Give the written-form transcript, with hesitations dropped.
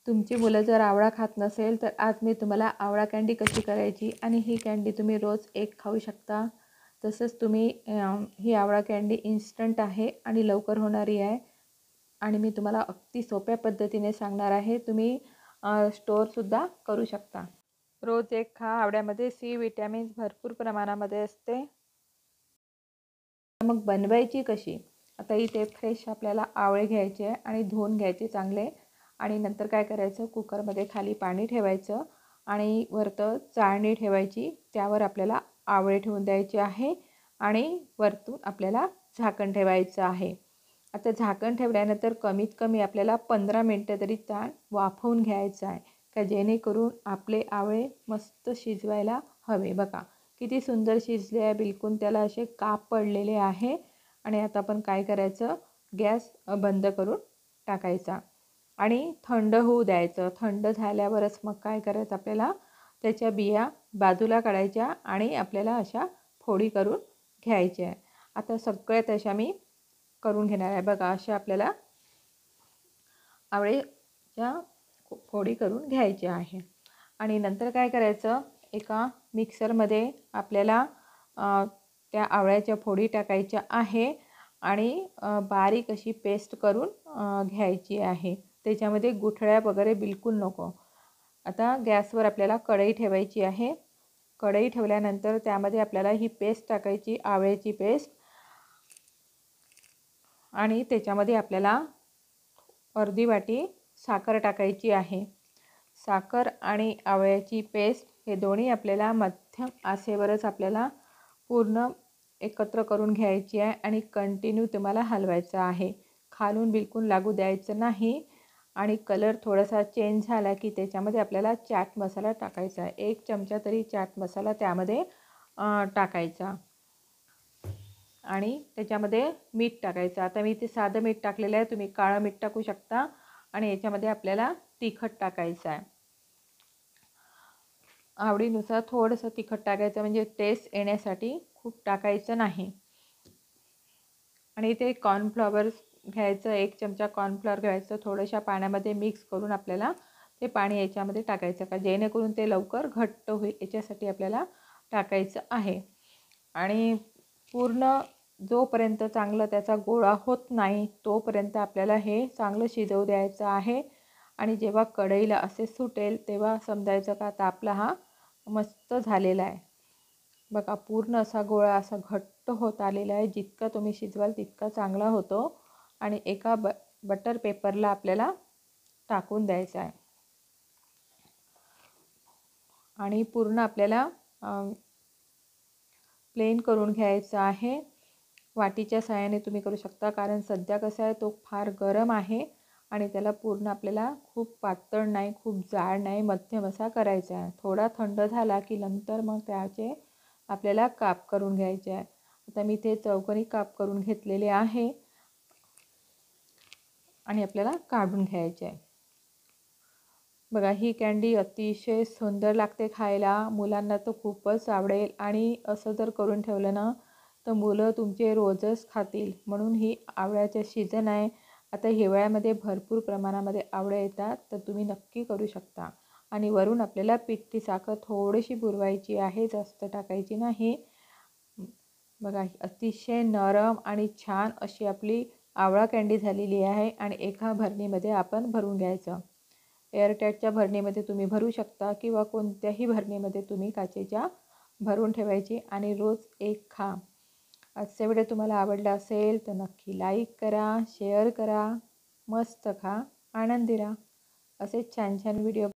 तुमची मुलं जर आवळा खात नसेल तर आज मी तुम्हाला आवळा कँडी कशी करायची आणि ही कँडी तुम्ही रोज एक खाऊ शकता। तसंच तुम्ही ही आवळा कँडी इन्स्टंट आहे आणि लवकर होणारी आहे आणि मी तुम्हाला अगदी सोप्या पद्धतीने सांगणार आहे। तुम्ही स्टोअरसुद्धा करू शकता। रोज एक खा। आवळ्यामध्ये सी विटॅमिन्स भरपूर प्रमाणामध्ये असते। मग बनवायची कशी? आता इथे फ्रेश आपल्याला आवळे घ्यायचे आहे आणि धुवून घ्यायचे चांगले आणि नंतर काय करायचं, कुकरमध्ये खाली पाणी ठेवायचं आणि वरतं चाळणी ठेवायची, त्यावर आपल्याला आवळे ठेवून द्यायचे आहे आणि वरतून आपल्याला झाकण ठेवायचं आहे। आता झाकण ठेवल्यानंतर कमीत कमी आपल्याला 15 मिनटं तरी छान वाफवून घ्यायचं आहे का जेणेकरून आपले आवळे मस्त शिजवायला हवे। बघा किती सुंदर शिजले आहे, बिलकुल त्याला असे काप पडलेले आहे। आणि आता आपण काय करायचं, गॅस बंद करून टाकायचा आणि थंड होऊ द्यायचं। थंड झाल्यावरच मग काय करायचं, आपल्याला त्याच्या बिया बाजूला काढायच्या आणि आपल्याला अशा फोडी करून घ्यायच्या आहे। आता सगळ्यात अशा मी करून घेणार आहे। बघा अशा आपल्याला आवळेच्या फोडी करून घ्यायच्या आहे आणि नंतर काय करायचं, एका मिक्सरमध्ये आपल्याला त्या आवळ्याच्या फोडी टाकायच्या आहे आणि बारीक अशी पेस्ट करून घ्यायची आहे। त्याच्यामध्ये गुठळ्या वगैरे बिलकुल नको। आता गॅसवर आपल्याला कढई ठेवायची आहे। कढई ठेवल्यानंतर त्यामध्ये आपल्याला ही पेस्ट टाकायची, आवळ्याची पेस्ट, आणि त्याच्यामध्ये आपल्याला अर्धी वाटी साखर टाकायची आहे। साखर आणि आवळ्याची पेस्ट हे दोन्ही आपल्याला मध्यम आचेवरच आपल्याला पूर्ण एकत्र करून घ्यायची आहे आणि कंटिन्यू तुम्हाला हलवायचं आहे। खालून बिलकुल लागू द्यायचं नाही आणि कलर थोडासा चेंज झाला की त्याच्यामध्ये आपल्याला चाट मसाला टाकायचा आहे। 1 चमचा तरी चाट मसाला त्यामध्ये टाकायचा आणि त्याच्यामध्ये मीठ टाकायचं। आता मी ते साधं मीठ टाकलेलं आहे, तुम्ही काळं मीठ टाकू शकता आणि याच्यामध्ये आपल्याला तिखट टाकायचं आहे। आवडीनुसार थोडंसं तिखट टाकायचं, म्हणजे टेस्ट येण्यासाठी खूप टाकायचं नाही। आणि ते कॉर्नफ्लॉवर घ्यायचं, 1 चमचा कॉर्नफ्लॉवर घ्यायचं, थोड्याशा पाण्यामध्ये मिक्स करून आपल्याला ते पाणी याच्यामध्ये टाकायचं का जेणेकरून ते लवकर घट्ट होईल, याच्यासाठी आपल्याला टाकायचं आहे। आणि पूर्ण जोपर्यंत चांगलं त्याचा गोळा होत नाही तोपर्यंत आपल्याला हे चांगलं शिजवू द्यायचं आहे। आणि जेव्हा कढईला असे सुटेल तेव्हा समजायचं का आता आपला हा मस्त झालेला आहे। बघा पूर्ण असा गोळा असा घट्ट होत आलेला आहे। जितका तुम्ही शिजवाल तितका चांगला होतो आणि एका बटर पेपरला आपल्याला टाकून द्यायचा आहे आणि पूर्ण आपल्याला प्लेन करून घ्यायचं आहे। वाटीच्या सहाय्याने तुम्ही करू शकता, कारण सध्या कसं आहे तो फार गरम आहे आणि त्याला पूर्ण आपल्याला खूप पातळ नाही, खूप जाड नाही, मध्यम असा करायचा आहे। थोडा थंड झाला की नंतर मग त्याचे आपल्याला काप करून घ्यायचे आहे। आता मी ते चौकोनी काप करून घेतलेले आहे आणि आपल्याला काढून घ्यायचे आहे। बघा ही कँडी अतिशय सुंदर लागते खायला, मुलांना तर खूपच आवडेल आणि असं जर करून ठेवलं ना तर मुलं तुमचे रोजच खातील। म्हणून ही आवळ्याचे सीजन आहे, आता हिवाळ्यामध्ये भरपूर प्रमाणामध्ये आवळे येतात, तर तुम्ही नक्की करू शकता। आणि वरून आपल्याला पिठी साखर थोडीशी पुरवायची आहे, जास्त टाकायची नाही। बघा अतिशय नरम आणि छान अशी आपली आवळा कँडी झालेली आहे आणि एका भरणीमध्ये आपण भरून घ्यायचं। एअरटाईटच्या भरणीमध्ये तुम्ही भरू शकता किंवा कोणत्याही भरणीमध्ये तुम्ही काचेच्या भरून ठेवायची आणि रोज एक खा। आजचा व्हिडिओ तुम्हाला आवडला असेल तर नक्की लाईक करा, शेअर करा, मस्त खा, आनंदी राहा। असे छान छान व्हिडिओ